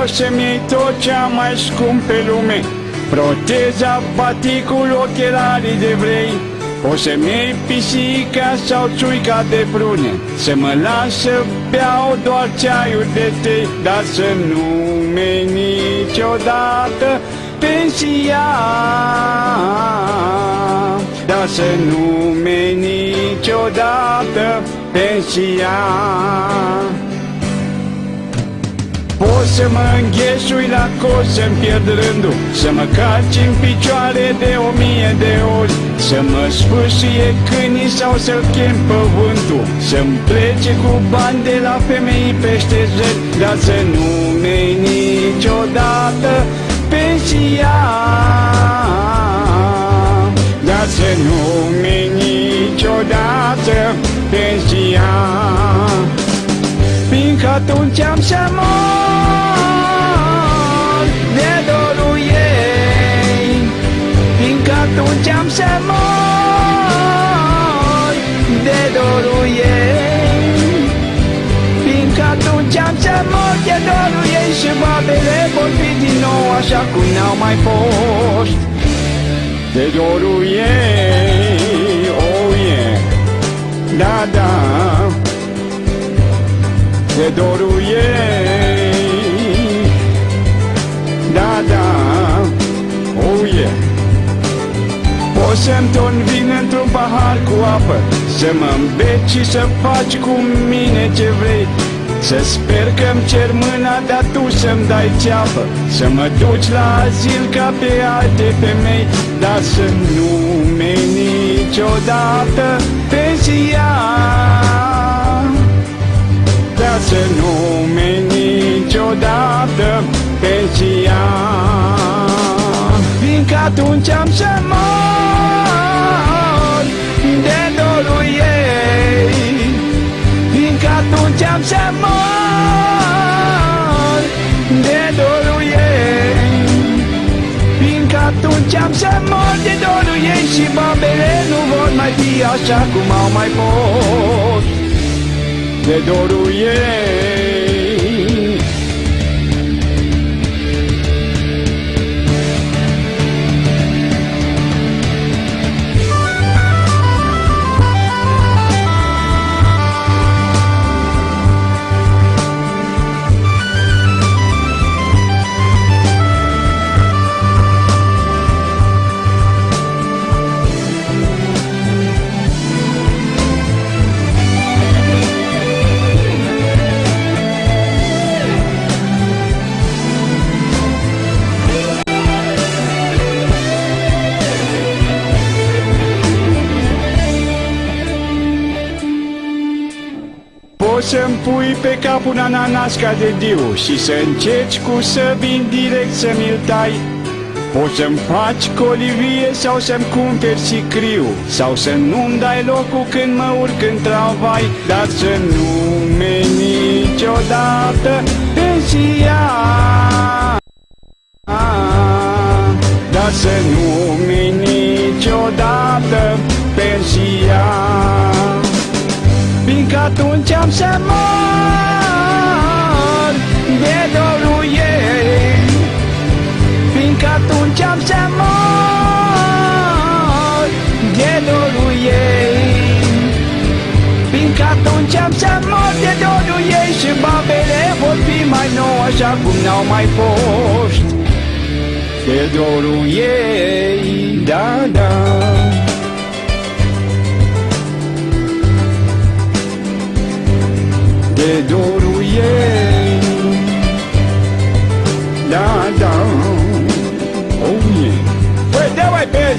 poți să-mi iei tot cea mai scump pe lume, proteza, baticul, ochelarii de vrei. Poți să-mi iei pisica sau țuica de prune, să mă las să beau doar ceaiul de tei, dar să nu-mi niciodată pensia, dar să nu-mi niciodată pensia. Poți să mă înghesui la cos, să-mi pierd rândul, să mă calci în picioare de 1000 de ori, să mă sfâșie câinii sau să-l chem păvântul, să-mi plece cu bani de la femei peste zări, dar să nu-mi niciodată pensia, dar să nu-mi niciodată pensia. Fiindcă atunci am să mor de dorul ei, fiindcă atunci am să mor de dorul ei, fiindcă atunci am să mor de dorul ei și babele vor fi din nou așa cum n-au mai fost. De dorul ei, oh yeah, da, da, de dorul ei, da, da, oh yeah. Poți să-mi torni vin într-un pahar cu apă, să mă îmbeci și să faci cu mine ce vrei, să sper că-mi cer mâna, dar tu să-mi dai ceapă, să mă duci la azil ca pe alte femei, dar să nu-mi niciodată pensia, dar să nu-mi niciodată pensia. Fiindcă atunci am să mor de dorul ei, fiindcă atunci am să mor de dorul ei, fiindcă atunci am să mor de dorul ei și babele nu vor mai fi așa cum au mai fost. De dorul ei. Poți să-mi pui pe cap un ananas ca de diu și să încerci cu săbin direct să mi-l tai. Poți să-mi faci colivie sau să-mi cumperi sicriu, sau să nu-mi dai locul când mă urc în tramvai, dar să nu-mi niciodată pensia, dar să nu-mi niciodată pensia. Fiindcă atunci am să mor de dorul ei, fiindcă atunci am să mor de dorul ei, fiindcă atunci am să mor de dorul ei și babele vor fi mai nou așa cum n-au mai fost. De dorul ei, da, da. De dorul ei, da, da, oh yeah. Păi, dă mai pe